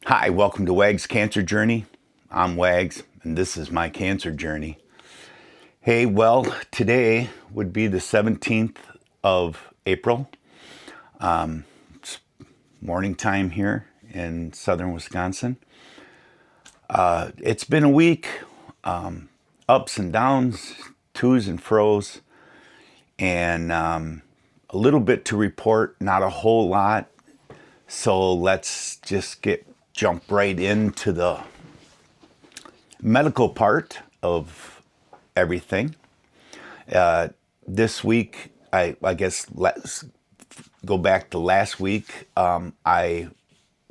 Hi, welcome to Wag's Cancer Journey. I'm Wags, and this is my cancer journey. Hey, well, today would be the 17th of April. It's morning time here in southern Wisconsin. It's been a week, ups and downs, twos and fro's, and a little bit to report, not a whole lot. So let's just jump right into the medical part of everything. This week, I guess let's go back to last week. I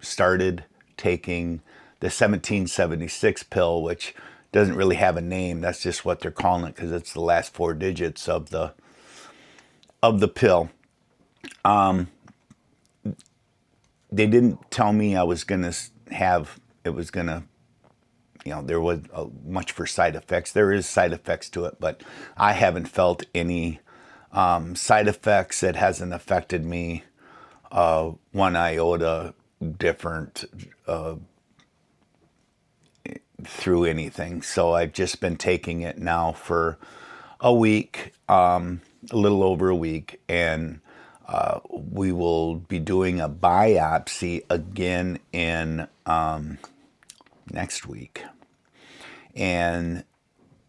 started taking the 1776 pill, which doesn't really have a name. That's just what they're calling it because it's the last four digits of the pill. They didn't tell me I was gonna have it was gonna there was much for side effects. There is side effects to it, but I haven't felt any side effects. It hasn't affected me one iota different through anything. So I've just been taking it now for a week, a little over a week, and we will be doing a biopsy again in next week. And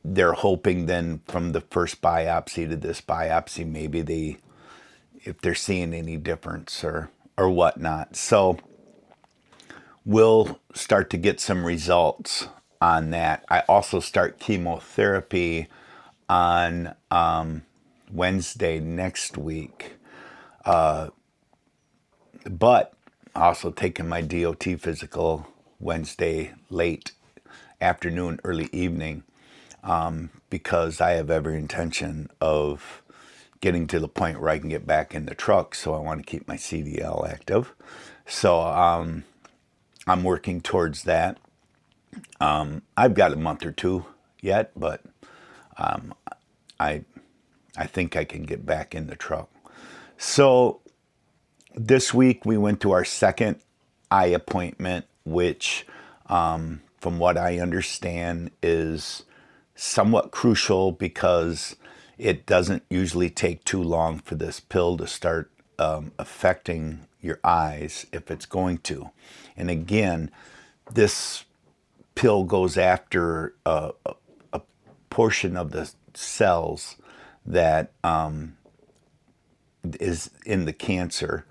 they're hoping then from the first biopsy to this biopsy, maybe if they're seeing any difference or whatnot. So we'll start to get some results on that. I also start chemotherapy on Wednesday next week. But also taking my DOT physical Wednesday late afternoon, early evening, because I have every intention of getting to the point where I can get back in the truck. So I want to keep my CDL active. So I'm working towards that. I've got a month or two yet, but I think I can get back in the truck. So this week we went to our second eye appointment, which from what I understand is somewhat crucial because it doesn't usually take too long for this pill to start affecting your eyes if it's going to. And again, this pill goes after a portion of the cells that is in the cancer,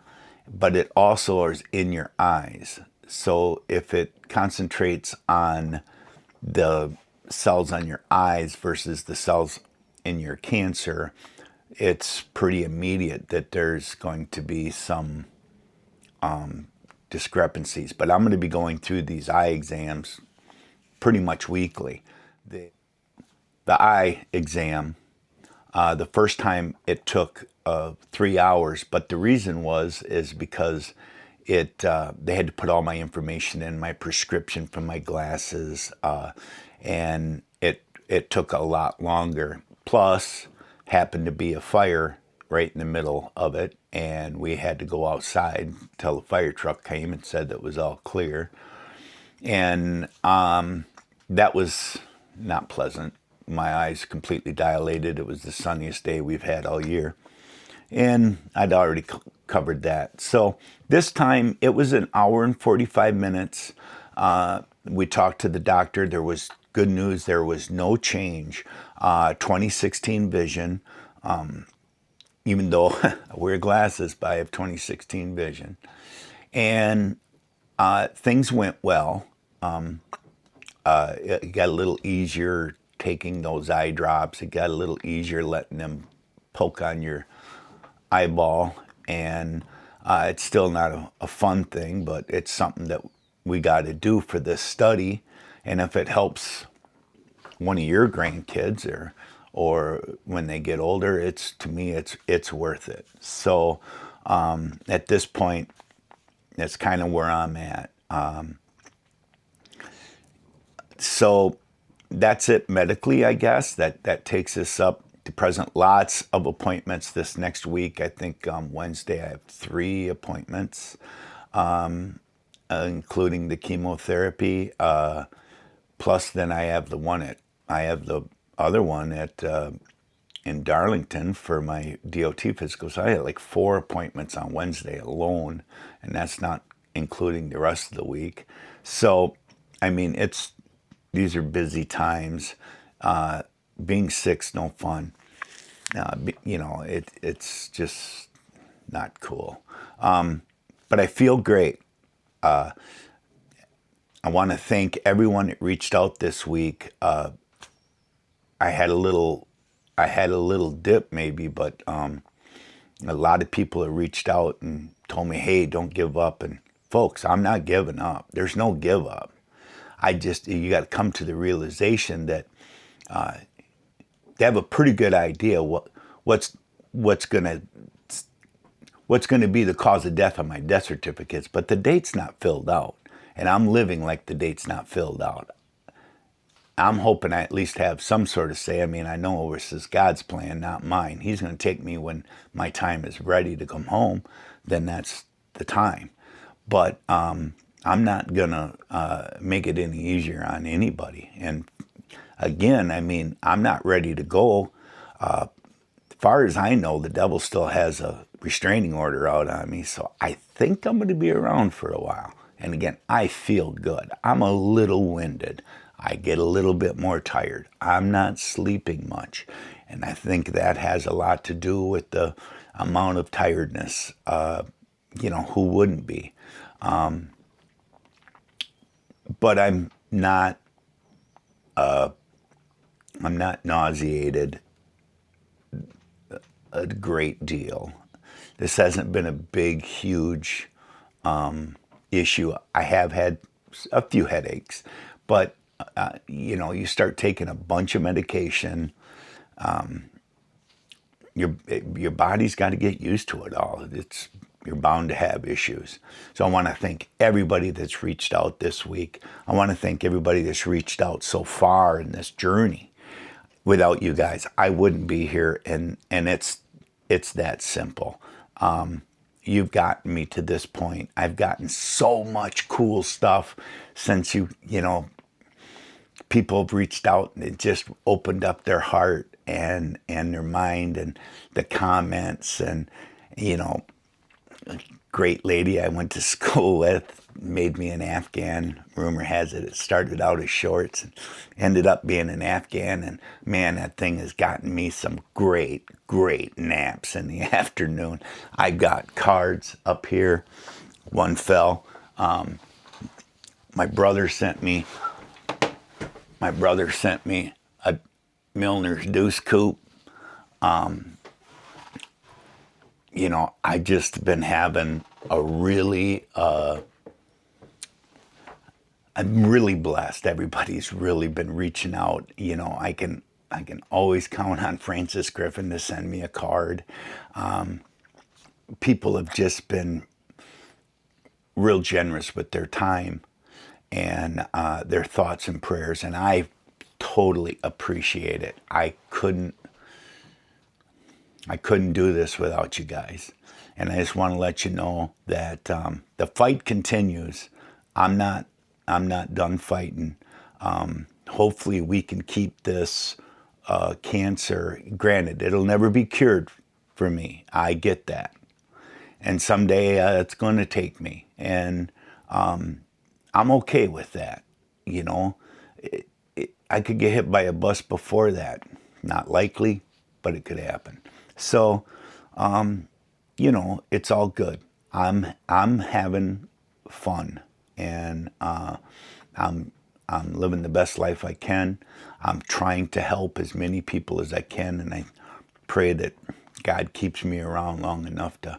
but it also is in your eyes. So if it concentrates on the cells on your eyes versus the cells in your cancer, it's pretty immediate that there's going to be some discrepancies. But I'm going to be going through these eye exams pretty much weekly. The eye exam, the first time it took 3 hours, but the reason is because they had to put all my information in, my prescription for my glasses, and it took a lot longer. Plus, happened to be a fire right in the middle of it, and we had to go outside till the fire truck came and said that it was all clear. And that was not pleasant. My eyes completely dilated. It was the sunniest day we've had all year. And I'd already covered that. So this time it was an hour and 45 minutes. We talked to the doctor. There was good news. There was no change. 2016 vision. Even though I wear glasses, but I have 2016 vision. And things went well. It got a little easier taking those eye drops. It got a little easier letting them poke on your eyeball, and it's still not a fun thing, but it's something that we got to do for this study. And if it helps one of your grandkids or when they get older, to me it's worth it. So at this point, that's kind of where I'm at. So that's it medically, I guess. That takes us up to present. Lots of appointments this next week. I think Wednesday I have 3 appointments. including the chemotherapy. Plus, then I have the other one at in Darlington for my DOT physical. So I had like 4 appointments on Wednesday alone, and that's not including the rest of the week. So, I mean, these are busy times. Being sick's no fun. It's just not cool. But I feel great. I want to thank everyone that reached out this week. I had a little, I had a little dip maybe, but a lot of people have reached out and told me, "Hey, don't give up." And folks, I'm not giving up. There's no give up. You got to come to the realization that they have a pretty good idea what's what's gonna what's gonna be the cause of death on my death certificates, but the date's not filled out, and I'm living like the date's not filled out. I'm hoping I at least have some sort of say. I mean, I know this is God's plan, not mine. He's going to take me when my time is ready to come home. Then that's the time. But I'm not going to make it any easier on anybody. And again, I mean, I'm not ready to go. As far as I know, the devil still has a restraining order out on me. So I think I'm going to be around for a while. And again, I feel good. I'm a little winded. I get a little bit more tired. I'm not sleeping much. And I think that has a lot to do with the amount of tiredness. Who wouldn't be? But I'm not nauseated a great deal. This hasn't been a big, huge issue. I have had a few headaches, but you start taking a bunch of medication. Your body's got to get used to it all. You're bound to have issues. So I want to thank everybody that's reached out this week. I want to thank everybody that's reached out so far in this journey. Without you guys, I wouldn't be here, and it's that simple. You've gotten me to this point. I've gotten so much cool stuff since people have reached out and it just opened up their heart and their mind, and the comments, and a great lady I went to school with made me an Afghan. Rumor has it started out as shorts and ended up being an Afghan, and man, that thing has gotten me some great naps in the afternoon. I got cards up here. One fell. My brother sent me a Milner's Deuce Coupe. I just been having a really, I'm really blessed. Everybody's really been reaching out. I can always count on Francis Griffin to send me a card. People have just been real generous with their time and their thoughts and prayers, and I totally appreciate it. I couldn't do this without you guys. And I just want to let you know that the fight continues. I'm not done fighting. Hopefully we can keep this cancer. Granted, it'll never be cured for me. I get that. And someday it's going to take me. And I'm okay with that. I could get hit by a bus before that. Not likely, but it could happen. So, it's all good. I'm having fun, and I'm living the best life I can. I'm trying to help as many people as I can, and I pray that God keeps me around long enough to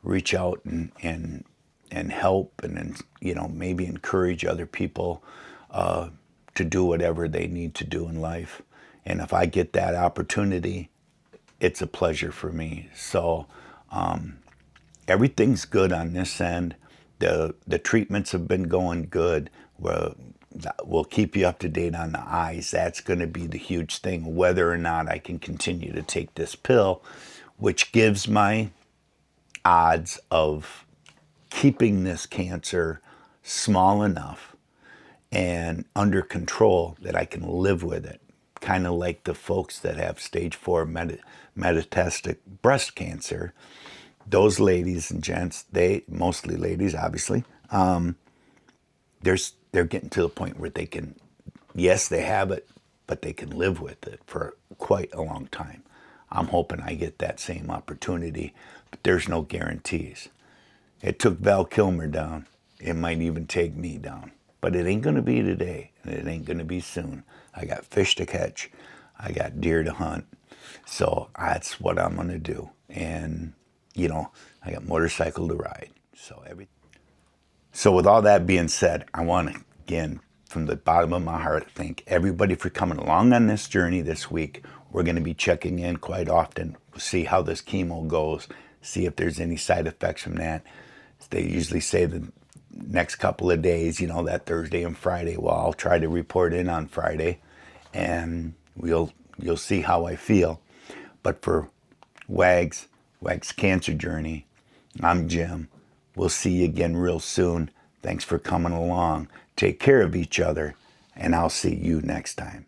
reach out and help, and maybe encourage other people to do whatever they need to do in life. And if I get that opportunity, it's a pleasure for me. So everything's good on this end. The treatments have been going good. We'll keep you up to date on the eyes. That's going to be the huge thing, whether or not I can continue to take this pill, which gives my odds of keeping this cancer small enough and under control that I can live with it. Kind of like the folks that have stage 4 metastatic breast cancer. Those ladies and gents, they, mostly ladies obviously, they're getting to the point where they can, yes, they have it, but they can live with it for quite a long time. I'm hoping I get that same opportunity, but there's no guarantees. It took Val Kilmer down. It might even take me down. But it ain't going to be today, and it ain't going to be soon. I got fish to catch. I got deer to hunt. So that's what I'm going to do. And, you know, I got motorcycle to ride. So with all that being said, I want to, again, from the bottom of my heart, thank everybody for coming along on this journey this week. We're going to be checking in quite often. We'll see how this chemo goes, see if there's any side effects from that. They usually say the next couple of days, you know, that Thursday and Friday. Well, I'll try to report in on Friday, and you'll see how I feel. But for Wag's Cancer Journey, I'm Jim. We'll see you again real soon. Thanks for coming along. Take care of each other, and I'll see you next time.